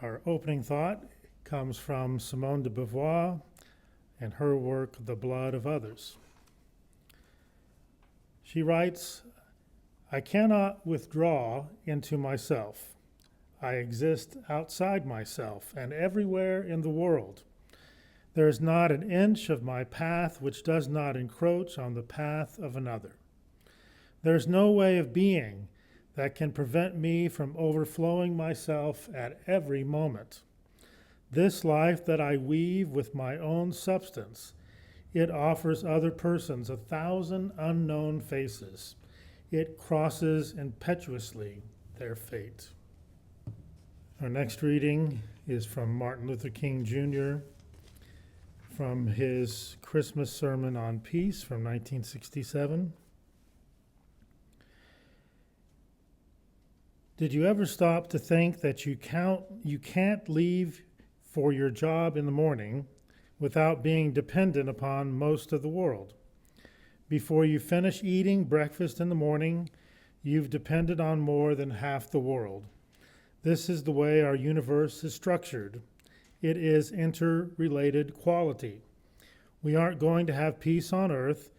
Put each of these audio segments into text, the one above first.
Our opening thought comes from Simone de Beauvoir and her work, The Blood of Others. She writes, "I cannot withdraw into myself. I exist outside myself and everywhere in the world. There is not an inch of my path which does not encroach on the path of another. There is no way of being that can prevent me from overflowing myself at every moment. This life that I weave with my own substance, it offers other persons 1,000 unknown faces. It crosses impetuously their fate." Our next reading is from Martin Luther King Jr., from his Christmas sermon on peace from 1967. Did you ever stop to think that you can't leave for your job in the morning without being dependent upon most of the world? Before you finish eating breakfast in the morning, you've depended on more than half the world. This is the way our universe is structured. It is interrelated quality. We aren't going to have peace on earth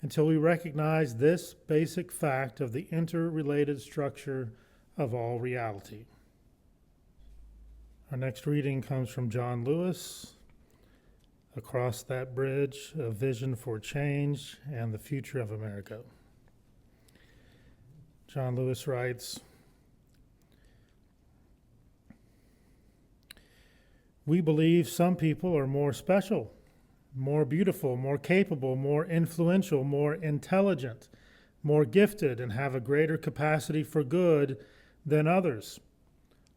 until we recognize this basic fact of the interrelated structure of all reality. Our next reading comes from John Lewis, Across That Bridge, A Vision for Change and the Future of America. John Lewis writes, "We believe some people are more special, more beautiful, more capable, more influential, more intelligent, more gifted, and have a greater capacity for good than others,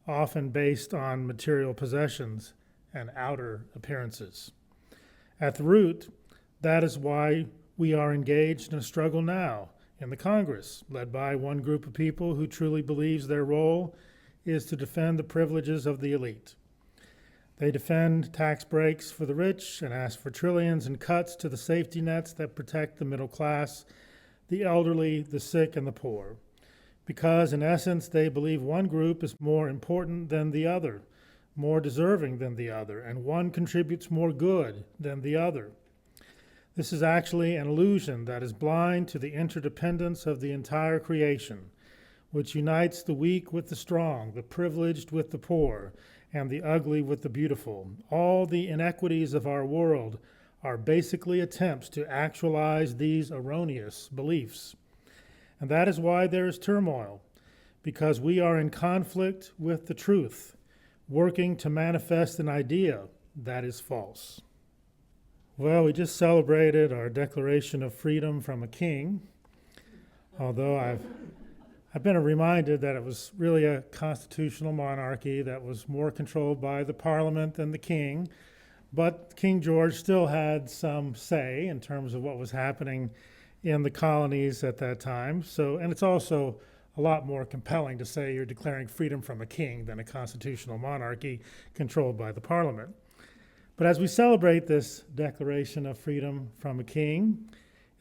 often based on material possessions and outer appearances. At the root, that is why we are engaged in a struggle now in the Congress, led by one group of people who truly believes their role is to defend the privileges of the elite. They defend tax breaks for the rich and ask for trillions in cuts to the safety nets that protect the middle class, the elderly, the sick, and the poor. Because in essence, they believe one group is more important than the other, more deserving than the other, and one contributes more good than the other. This is actually an illusion that is blind to the interdependence of the entire creation, which unites the weak with the strong, the privileged with the poor, and the ugly with the beautiful. All the inequities of our world are basically attempts to actualize these erroneous beliefs. And that is why there is turmoil, because we are in conflict with the truth, working to manifest an idea that is false." Well, we just celebrated our Declaration of Freedom from a king, although I've been reminded that it was really a constitutional monarchy that was more controlled by the parliament than the king, but King George still had some say in terms of what was happening in the colonies at that time. And it's also a lot more compelling to say you're declaring freedom from a king than a constitutional monarchy controlled by the parliament. But as we celebrate this Declaration of Freedom from a king,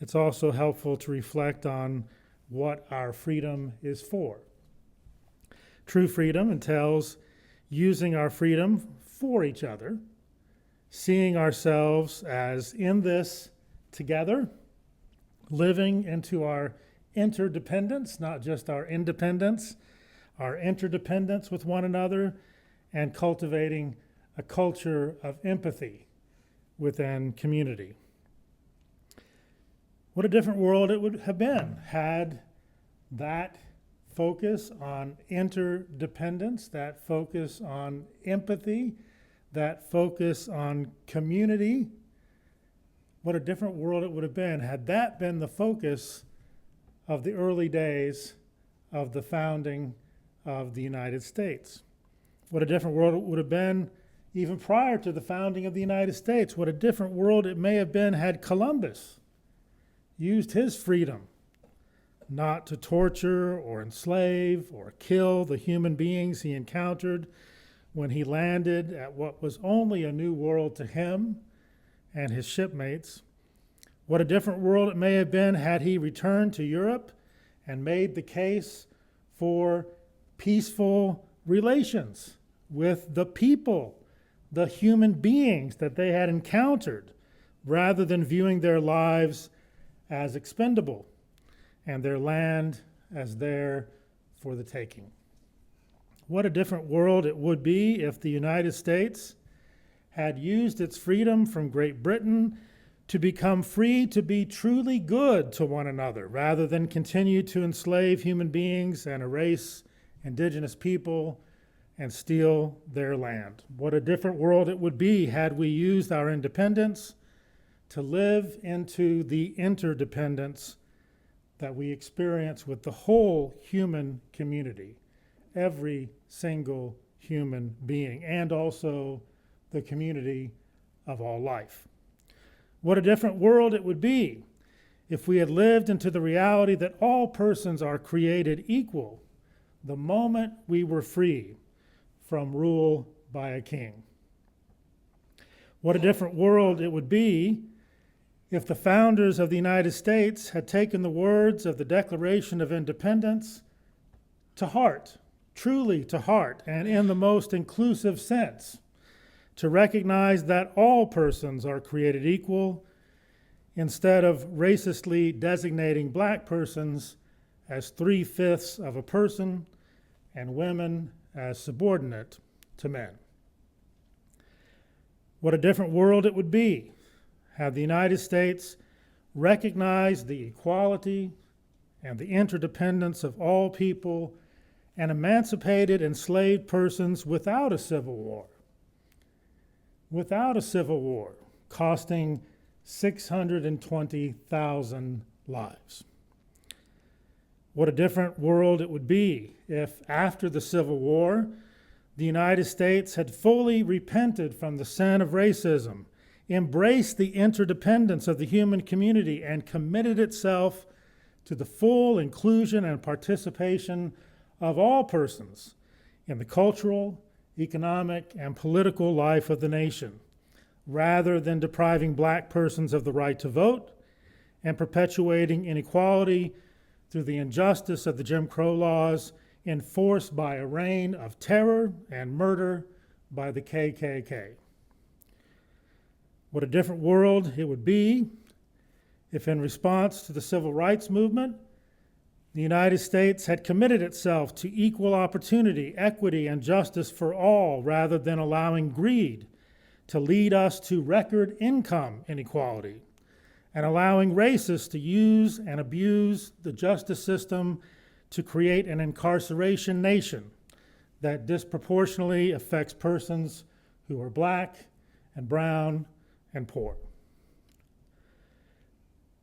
it's also helpful to reflect on what our freedom is for. True freedom entails using our freedom for each other, seeing ourselves as in this together, living into our interdependence, not just our independence, our interdependence with one another, and cultivating a culture of empathy within community. What a different world it would have been had that focus on interdependence, that focus on empathy, that focus on community. What a different world it would have been had that been the focus of the early days of the founding of the United States. What a different world it would have been even prior to the founding of the United States. What a different world it may have been had Columbus used his freedom not to torture or enslave or kill the human beings he encountered when he landed at what was only a new world to him and his shipmates. What a different world it may have been had he returned to Europe and made the case for peaceful relations with the people, the human beings that they had encountered, rather than viewing their lives as expendable and their land as there for the taking. What a different world it would be if the United States had used its freedom from Great Britain to become free to be truly good to one another, rather than continue to enslave human beings and erase indigenous people and steal their land. What a different world it would be had we used our independence to live into the interdependence that we experience with the whole human community, every single human being, and also the community of all life. What a different world it would be if we had lived into the reality that all persons are created equal the moment we were free from rule by a king. What a different world it would be if the founders of the United States had taken the words of the Declaration of Independence to heart, truly to heart, and in the most inclusive sense, to recognize that all persons are created equal, instead of racistly designating black persons as 3/5 of a person and women as subordinate to men. What a different world it would be had the United States recognized the equality and the interdependence of all people and emancipated enslaved persons without a civil war. Without a civil war, costing 620,000 lives. What a different world it would be if, after the Civil War, the United States had fully repented from the sin of racism, embraced the interdependence of the human community, and committed itself to the full inclusion and participation of all persons in the cultural, economic, and political life of the nation, rather than depriving black persons of the right to vote and perpetuating inequality through the injustice of the Jim Crow laws enforced by a reign of terror and murder by the KKK. What a different world it would be if, in response to the civil rights movement, the United States had committed itself to equal opportunity, equity, and justice for all, rather than allowing greed to lead us to record income inequality, and allowing racists to use and abuse the justice system to create an incarceration nation that disproportionately affects persons who are black and brown and poor.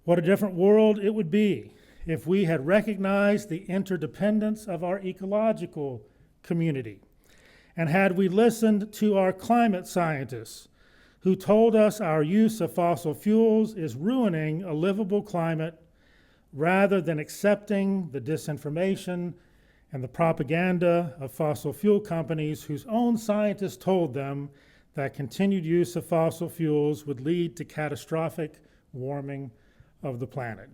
What a different world it would be if we had recognized the interdependence of our ecological community, and had we listened to our climate scientists who told us our use of fossil fuels is ruining a livable climate, rather than accepting the disinformation and the propaganda of fossil fuel companies whose own scientists told them that continued use of fossil fuels would lead to catastrophic warming of the planet.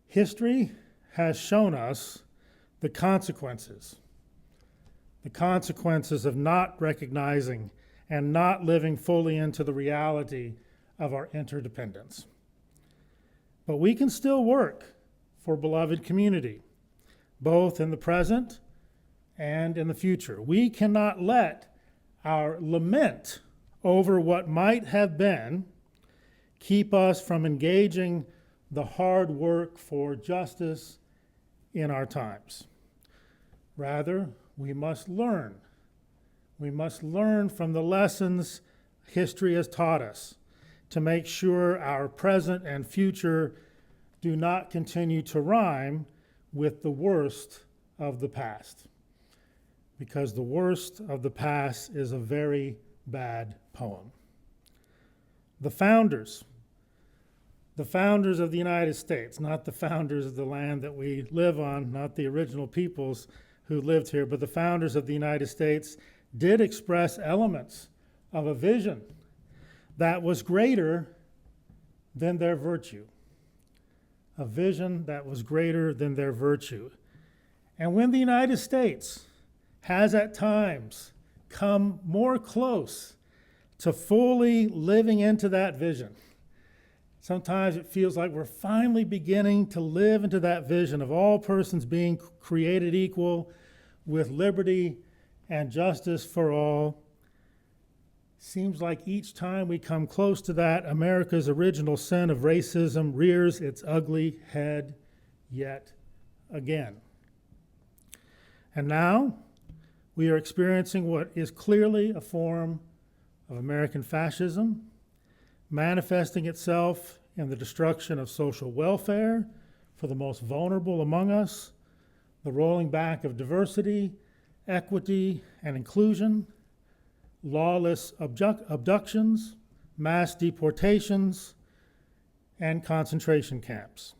History has shown us the consequences of not recognizing and not living fully into the reality of our interdependence. But we can still work for beloved community, both in the present and in the future. We cannot let our lament over what might have been keep us from engaging the hard work for justice in our times. Rather, we must learn. We must learn from the lessons history has taught us to make sure our present and future do not continue to rhyme with the worst of the past. Because the worst of the past is a very bad poem. The founders of the United States, not the founders of the land that we live on, not the original peoples who lived here, but the founders of the United States did express elements of a vision that was greater than their virtue. A vision that was greater than their virtue. And when the United States has at times come more close to fully living into that vision. Sometimes it feels like we're finally beginning to live into that vision of all persons being created equal with liberty and justice for all. Seems like each time we come close to that, America's original sin of racism rears its ugly head yet again. And now we are experiencing what is clearly a form of American fascism, manifesting itself in the destruction of social welfare for the most vulnerable among us, the rolling back of diversity, equity, and inclusion, lawless abductions, mass deportations, and concentration camps,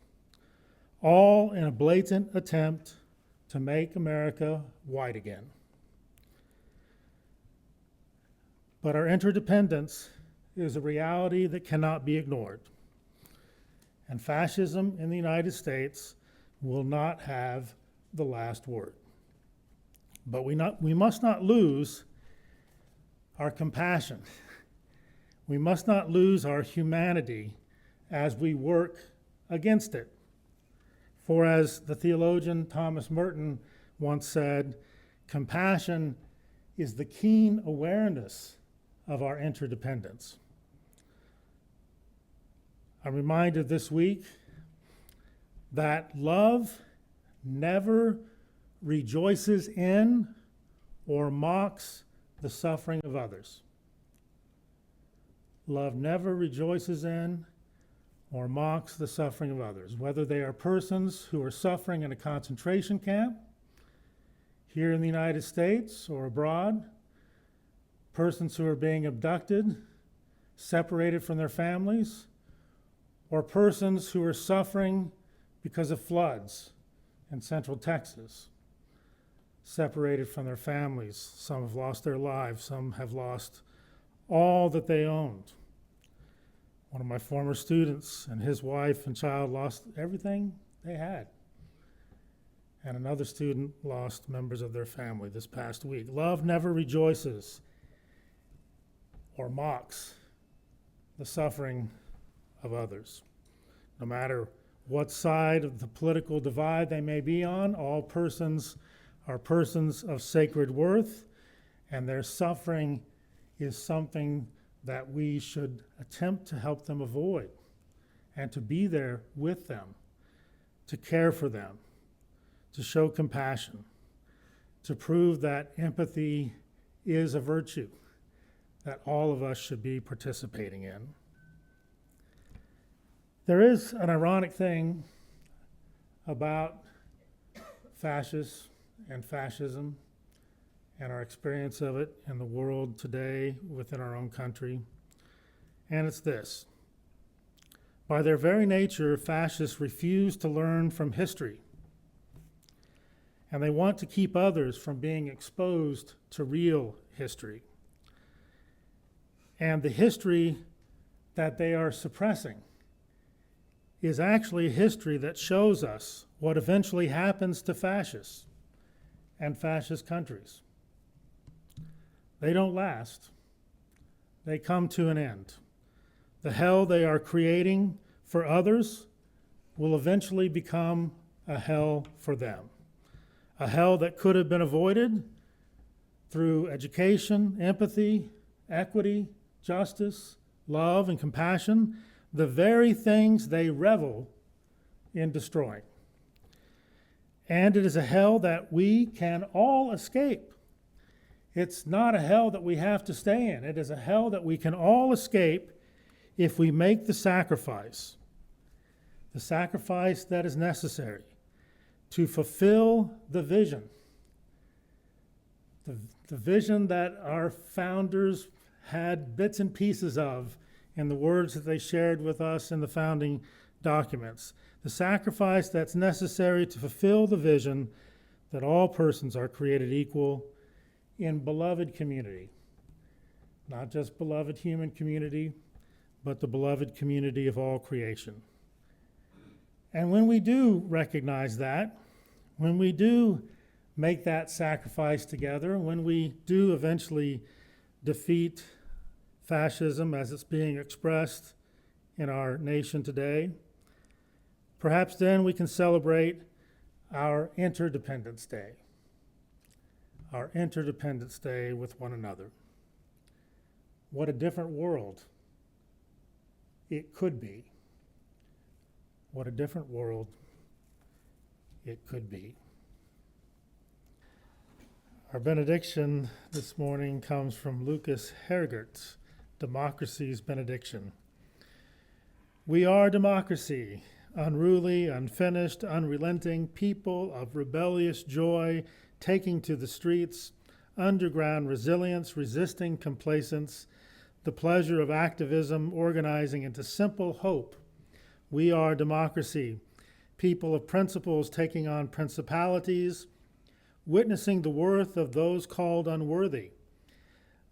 all in a blatant attempt to make America white again. But our interdependence is a reality that cannot be ignored. And fascism in the United States will not have the last word. But we must not lose our compassion. We must not lose our humanity as we work against it. For as the theologian Thomas Merton once said, compassion is the keen awareness of our interdependence. I'm reminded this week that love never rejoices in or mocks the suffering of others. Love never rejoices in or mocks the suffering of others, whether they are persons who are suffering in a concentration camp here in the United States or abroad, persons who are being abducted, separated from their families, or persons who are suffering because of floods in Central Texas, separated from their families. Some have lost their lives, some have lost all that they owned. One of my former students and his wife and child lost everything they had. And another student lost members of their family this past week. Love never rejoices or mocks the suffering of others. No matter what side of the political divide they may be on, all persons are persons of sacred worth, and their suffering is something that we should attempt to help them avoid and to be there with them, to care for them, to show compassion, to prove that empathy is a virtue that all of us should be participating in. There is an ironic thing about fascists and fascism and our experience of it in the world today within our own country, and it's this. By their very nature, fascists refuse to learn from history, and they want to keep others from being exposed to real history. And the history that they are suppressing is actually a history that shows us what eventually happens to fascists and fascist countries. They don't last. They come to an end. The hell they are creating for others will eventually become a hell for them. A hell that could have been avoided through education, empathy, equity, justice, love, and compassion, the very things they revel in destroying. And it is a hell that we can all escape. It's not a hell that we have to stay in. It is a hell that we can all escape if we make the sacrifice that is necessary to fulfill the vision, the vision that our founders had bits and pieces of in the words that they shared with us in the founding documents. The sacrifice that's necessary to fulfill the vision that all persons are created equal in beloved community. Not just beloved human community, but the beloved community of all creation. And when we do recognize that, when we do make that sacrifice together, when we do eventually defeat fascism as it's being expressed in our nation today, perhaps then we can celebrate our Interdependence Day, our Interdependence Day with one another. What a different world it could be. What a different world it could be. Our benediction this morning comes from Lucas Hergert's Democracy's Benediction. We are democracy, unruly, unfinished, unrelenting, people of rebellious joy, taking to the streets, underground resilience, resisting complacence, the pleasure of activism, organizing into simple hope. We are democracy, people of principles taking on principalities, witnessing the worth of those called unworthy,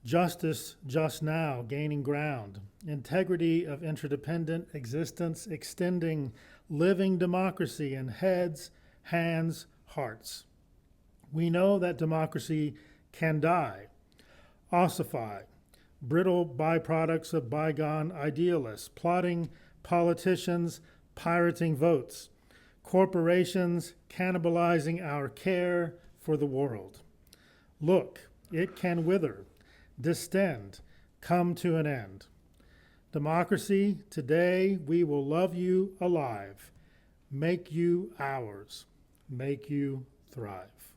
justice just now gaining ground, integrity of interdependent existence extending, living democracy in heads, hands, hearts. We know that democracy can die, ossify, brittle byproducts of bygone idealists, plotting politicians, pirating votes, corporations cannibalizing our care for the world. Look, it can wither, distend, come to an end. Democracy, today we will love you alive, make you ours, make you thrive.